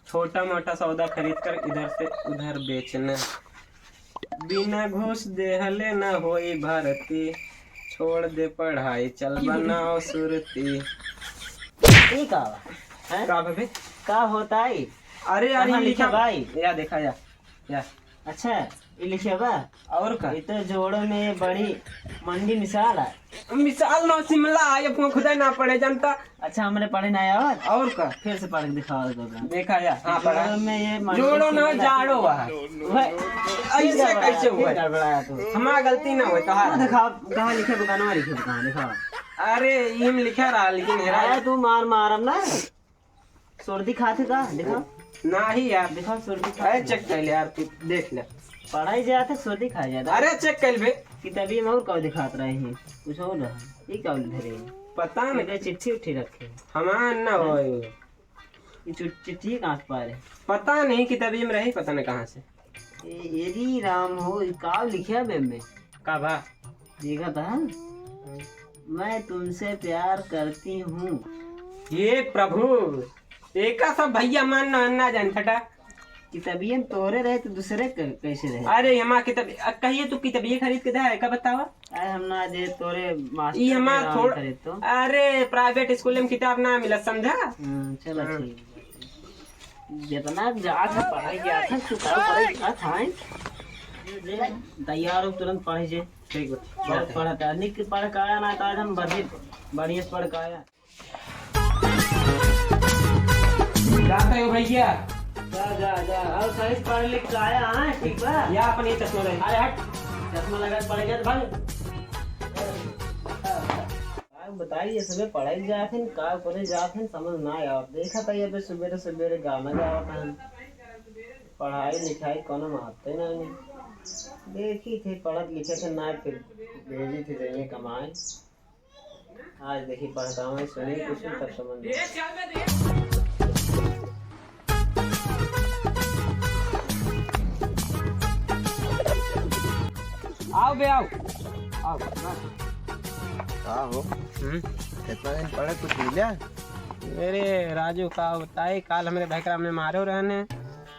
छोटा मोटा सौदा खरीद कर इधर से उधर बेचना, बिना घूस देहले न होई भर्ती, छोड़ दे पढ़ाई चल बनाओ सुरती। ये का है? का भाई का होता है? अरे यार कहाँ ये लिखा लिखा भाई? या देखा या अच्छा ये लिखे बा। और का ये तो जोड़ों में बड़ी मंडी मिसाल है। मिसाल ना शिमला ये अपना खुदा ना पड़े जनता। अच्छा हमने पढ़े ना यार, और का फिर से पढ़ के दिखाओ तो देखा या हाँ पढ़ा जोड़ों में ये मंडी जोड़ो ना शिमला- जाड़ो हुआ ऐसे कैसे हुआ? गड़बड़ाया तो हमारा गलती ना हुई हाँ, तो दिखाओ कहाँ लिखे दुकान में लिखे दुकान दिखाओ। अरे ये लिखा रहा लेकिन हेरा अरे तू मारम ना सर्दी खाते का दिखाओ। ना ही यार दिखाओ सर्दी अरे चेक कर ले यार तू देख ले। पढ़ाई जाते सर्दी खा जाता। अरे चेक कर बे किताबी में और कब दिखात रहे हैं कुछ और रहा ये क्या धरे पता नहीं मेरे चिट्ठी उठी रखे हमारा ना हो ये चिट्ठी कहाँ से पा रहे पता नहीं किताबी में रही पता नहीं कहाँ से यदि राम हो का लिखा में का भा देखा था मैं तुमसे प्यार करती हूँ। ये प्रभु एका सब भैया मान ना जान फटा किताबियन तोरे रहे तो दूसरे कैसे रहे? अरे हमारा किताब कहिए तू किताबिये खरीद के दे का बतावा अरे हम ना दे तोरे मास्टर ये हमारा थोड़ा खरीद तो अरे प्राइवेट स्कूल में किताब ना मिला समझा। चलो ठीक जितना जात है पढ़ाई गया था चुकाव पढ़ाई गया था तैयार हो तुरंत पढ़े जे ठीक बहुत पढ़ा था निक पढ़ का आया ना तो आज हम बढ़िया से पढ़ का आया जाते हो भैया जा और सही से पढ़ लिख के आया है ठीक बा या अपन ये चश्मा रहे अरे हट चश्मा लगा के पढ़ेगा तो भाई बताइए सुबह पढ़ाई जाते हैं का करे जाते हैं समझ ना आया देखा था ये सवेरे सवेरे गाना गाता है पढ़ाई लिखाई कोनो महत्व ना नहीं देखी थी पढ़त लिखे थे ना फिर भेजी थी जाइए कमाए आज देखी पढ़ता हूँ सुनी कुछ तब समझ आओ बे आओ का हो इतना दिन पढ़े कुछ मिला? मेरे राजू का बताए काल हमारे भाई हमने मारो रहने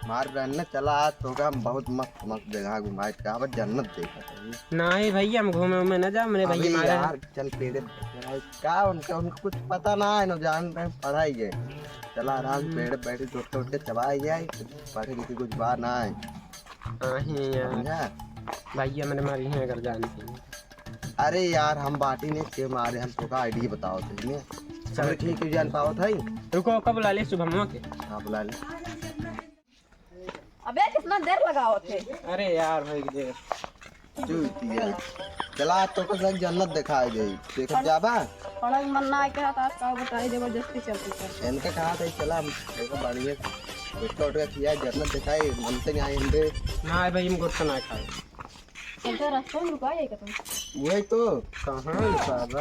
मार रहने चला आज तो हम बहुत मस्त मस्त जगह घुमाए का अब जन्नत देखा था। नहीं भैया हम घूमे उमे न जा मेरे अभी भैया मारे यार चल पेड़े का उनका उनको कुछ पता ना है न जान रहे पढ़ाई है चला आराम पेड़ बैठे टूट के चबाई जाए पढ़े लिखे कुछ बात ना है यार समझा? भैया मैंने मारी है अगर जानती है। अरे यार हम बाटी ने के मारे हम तो का आईडी बताओ थे चल ठीक है जान पाओ था रुको कब बुला ले सुबह के हाँ बुला ले। अबे कितना देर लगाओ थे? अरे यार भाई देर चला तो कल जन्नत दिखाई गई देख जाबा पढ़ाई मन ना आके हाथ का बताई जबरदस्ती चलती है। इनका कहा था चला हम देखो बढ़िया उठ के किया जन्नत दिखाई मन से नहीं आएंगे ना भाई हम गुस्सा ना खाए चलते रास्ते में रुका है क्या तुम? वही तो कहाँ साहब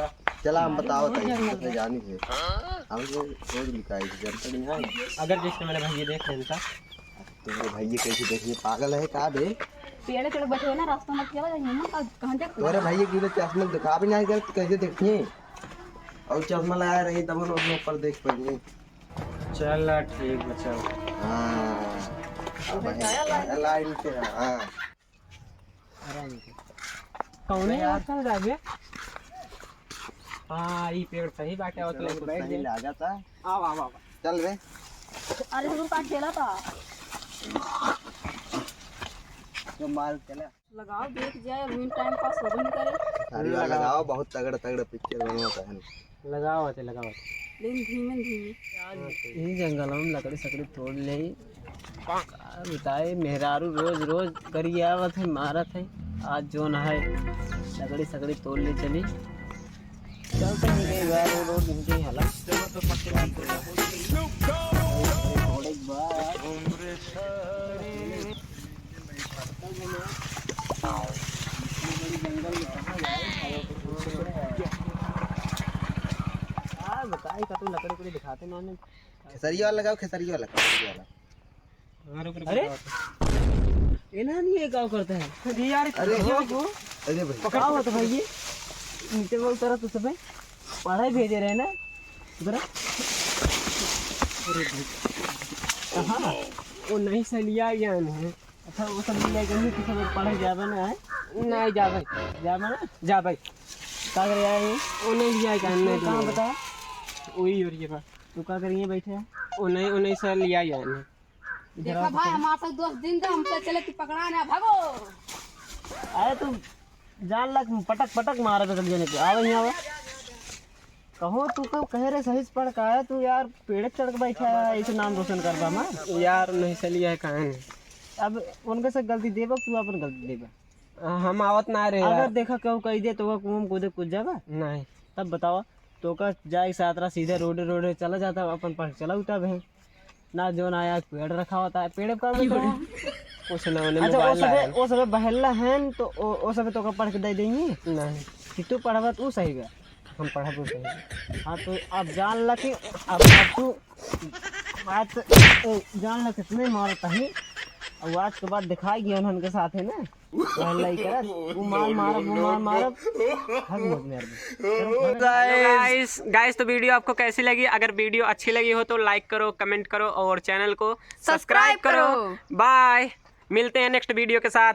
चला हम बताओ था जानी है हम रोज लिखाई जनता नहीं आई अगर जिसने मेरे भैया देख लेता तुम्हारे भैया कैसे देखिए पागल है का बे पेड़ चढ़ बैठे हो ना रास्ता में क्या जाइए ना कहाँ देख तुम्हारे भैया की चश्मा दिखा भी नहीं कर कैसे देखिए और चश्मा लगाया रही तब हम ऊपर देख पाइए चल ठीक बचाओ हाँ लाइन से हाँ कौन है यार चल जाबे हाँ ये पेड़ सही बाटे और तो बैठ सही जा आ जाता है आओ आओ आओ चल रे अरे हम का खेला था जो माल चला लगाओ देख जाए अभी टाइम पास हो नहीं करे अरे लगाओ बहुत तगड़ा तगड़ा पिक्चर बनवा है लगाओ लेकिन धीमे धीमे इन जंगलों में लकड़ी सकड़ी तोड़ ले बताए मेहरारू रोज रोज करी आवत है मारत है आज जो न है लकड़ी सकड़ी तोड़ ले चली चलते नहीं गई बार रोड इनके हालत बताए का तू लकड़ी को दिखाते ना खेसरिया वाला लगाओ खेसरिया वाला अरे इन्हें नहीं ये क्या करता है यार अरे भाई पकड़ा हुआ तो भाई ये नीचे बोल तरह तो सब पढ़ाई भेजे रहे ना जरा कहाँ? वो नहीं से लिया ज्ञान है। अच्छा वो सब मिल जाएगा कि सब पढ़े जावे ना है नहीं जा भाई, जावे ना जा भाई। का कर आए वो नहीं लिया ज्ञान नहीं कहाँ दिया। बता वही हो रही है बा। तू का करिए बैठे हैं वो नहीं से लिया ज्ञान है। देखा भाई हमारा दोस्त दिन तो हमसे चले कि पकड़ा ना भागो। अरे तू जान लग पटक पटक मारे तो जने पे आवे यहाँ आवे कहो तू कब कह रहे सही से पढ़ का है तू यार पेड़ चढ़ के बैठा है ऐसे नाम रोशन कर पा मैं यार नहीं से लिया है कहाँ है। अब उनके से गलती देबा तू अपन गलती देबा हम आवत ना रहे अगर यार। देखा कहूँ कही दे तो कुएं में कूदे कूद जावा नहीं तब बताओ तो का जाए सातरा सीधे रोडे रोडे चला जाता अपन पढ़ चला उठा बहन ना जो ना आया पेड़ रखा होता है पेड़ का कुछ ना उन्हें अच्छा मोबाइल लाया। वो सब बहला है तो वो सब तो का पढ़ के दे देंगे नहीं कि तू पढ़ावा तू सही बा हम पढ़ा तो सही। हाँ तो अब जान ला कि अब तू बात जान ला कितने मारता है अब आज के बाद दिखाई गया उनके साथ है ना पहला ही करत वो मार मारब हग मत मेरे गाइस तो वीडियो आपको कैसी लगी? अगर वीडियो अच्छी लगी हो तो लाइक करो, कमेंट करो और चैनल को सब्सक्राइब करो। बाय, मिलते हैं नेक्स्ट वीडियो के साथ।